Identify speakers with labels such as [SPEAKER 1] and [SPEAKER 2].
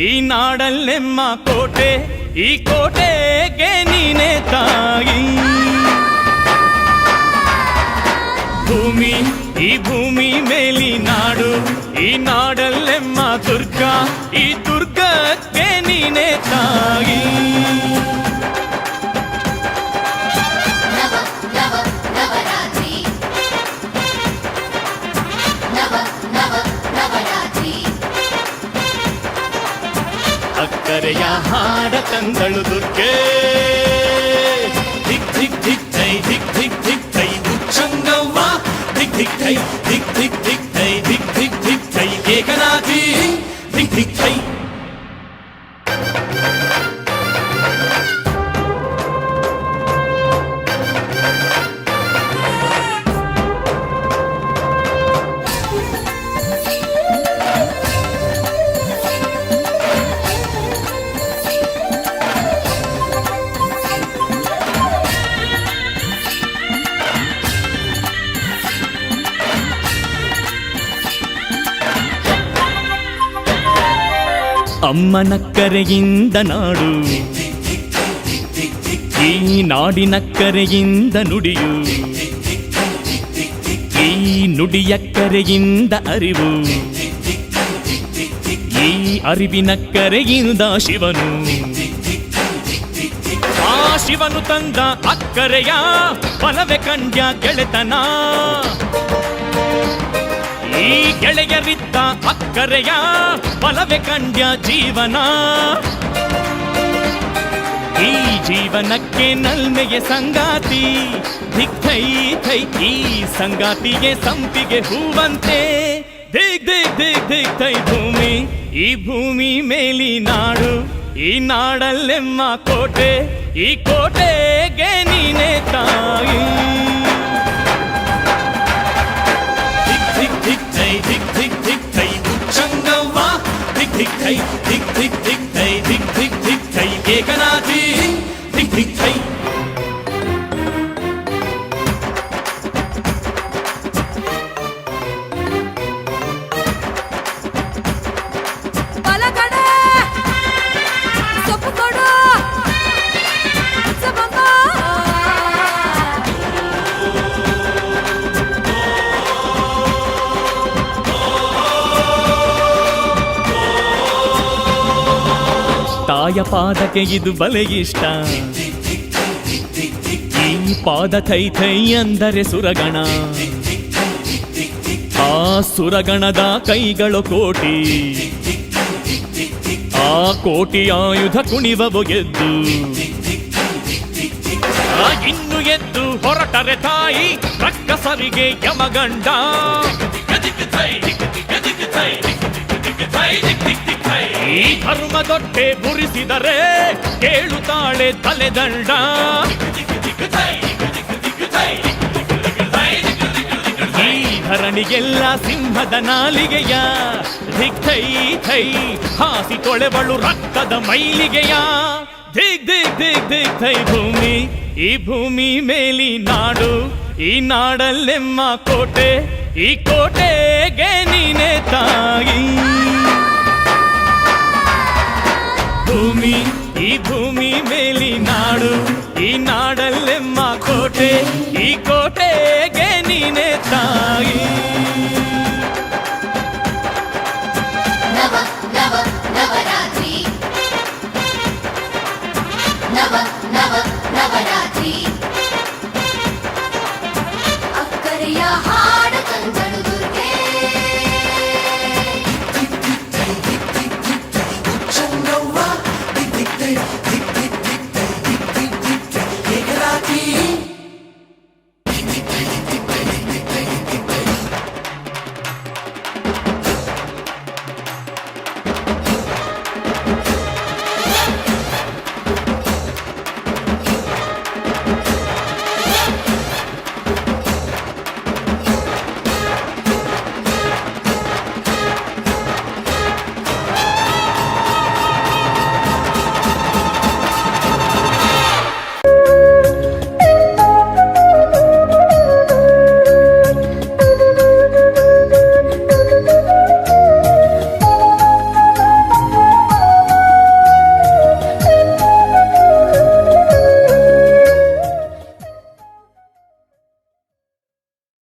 [SPEAKER 1] ಈ ನಾಡಲ್ಲೆಮ್ಮ ಕೋಟೆ, ಈ ಕೋಟೆಗೆ ನೀನೆ ತಾಯಿ. ಭೂಮಿ, ಈ ಭೂಮಿ ಮೇಲಿ ನಾಡು, ಈ ನಾಡಲ್ಲೆಮ್ಮ ದುರ್ಗ, ಈ ದುರ್ಗಕ್ಕೆ ನೀನೆ ತಾಯಿ. ಅಕ್ಕರೆಯ ಹಾಡ ತಂದಳು ದುರ್ಗೆ, ಧಿಕ್ ಧಿಕ್ ಧಿಕ್ ಥೈ, ಧಿಕ್ ಧಿಕ್ ಧಿಕ್ ಥೈ ಉಚ್ಚಂಗವ್ವ, ಧಿಕ್ ಧಿಕ್ ಥೈ, ಧಿಕ್ ಧಿಕ್ ಧಿಕ್ ಥೈ, ಧಿಕ್ ಧಿಕ್ ಧಿಕ್ ಥೈ ಏಕನಾಥಿ, ಧಿಕ್ ಧಿಕ್ ಥೈ. ಅಮ್ಮನ ಕರೆಯಿಂದ ನಾಡು, ಈ ನಾಡಿನ ಕರೆಯಿಂದ ನುಡಿಯು, ಈ ನುಡಿಯ ಕರೆಯಿಂದ ಅರಿವು, ಈ ಅರಿವಿನ ಕರೆಯಿಂದ ಶಿವನು, ಆ ಶಿವನು ತಂದ ಅಕ್ಕರೆಯ ಬಲವೆ ಕಂಡ್ಯ ಗೆಳೆತನ, ಈ ಗೆಳೆಯರಿದ್ದ ಅಕ್ಕರೆಯ ಬಲವೆ ಕಂಡ್ಯ ಜೀವನ, ಈ ಜೀವನಕ್ಕೆ ನಲ್ಮೆಯ ಸಂಗಾತಿ, ಧಿಕ್ ಥೈ ಥೈ ಈ ಸಂಗಾತಿಗೆ ಸಂಪಿಗೆ ಹೂವಂತೆ, ದಿಗ್ ದಿಗ್ ದಿಗ್ ದಿಗ್ ಥೈ ಭೂಮಿ, ಈ ಭೂಮಿ ಮೇಲಿ ನಾಡು, ಈ ನಾಡಲ್ಲೆಮ್ಮ ಕೋಟೆ, ಈ ಕೋಟೆಗೆ ನೀನೆ ತಾಯಿ. ಧಿಕ್ ಧಿಕ್ ಧಿಕ್ ಥೈ ಉಚ್ಚಂಗವ್ವ, ಧಿಕ್ ಧಿಕ್ ಥೈ, ಧಿಕ್ ಧಿಕ್ ಧಿಕ್ ಥೈ, ಧಿಕ್ ಧಿಕ್ ಧಿಕ್ ಥೈ ಏಕನಾಥಿ, ಧಿಕ್ ಧಿಕ್ ಥೈ. ತಾಯ ಪಾದಕ್ಕೆ ಇದು ಬಲೆ ಇಷ್ಟ, ಈ ಪಾದ ಥೈ ಥೈ ಅಂದರೆ ಸುರಗಣ, ಆ ಸುರಗಣದ ಕೈಗಳು ಕೋಟಿ, ಆ ಕೋಟಿ ಆಯುಧ ಕುಣಿವವು ಎದ್ದು, ಇನ್ನು ಎದ್ದು ಹೊರಟರೆ ತಾಯಿ ರಕ್ಕಸರಿಗೆ ಯಮಗಂಡ, ಈ ಧರ್ಮದೊಟ್ಟೆ ಬುರಿಸಿದರೆ ಕೇಳುತ್ತಾಳೆ ತಲೆದಂಡ, ಈ ಧರಣಿಗೆಲ್ಲ ಸಿಂಹದ ನಾಲಿಗೆಯ, ಧಿಕ್ ಥೈ ಥೈ ಹಾಸಿ ತೊಳೆವಳು ರಕ್ತದ ಮೈಲಿಗೆಯ, ಧಿಕ್ ಧಿಕ್ ಧಿಕ್ ಧಿಕ್ ಥೈ ಭೂಮಿ, ಈ ಭೂಮಿ ಮೇಲಿ ನಾಡು, ಈ ನಾಡಲ್ಲೆಮ್ಮ ಕೋಟೆ, ಈ ಕೋಟೆಗೆ ನೀನೆ ತಾಯಿ. ಭೂಮಿ, ಈ ಭೂಮಿ ಮೇಲಿ ನಾಡು, ಈ ನಾಡಲ್ಲೆಮ್ಮ ಕೋಟೆ, ಈ ಕೋಟೆಗೆ ನೀನೆ ತಾಯಿ.
[SPEAKER 2] ನವ ನವ ನವರಾತ್ರಿ, ನವ ನವ ನವರಾತ್ರಿ.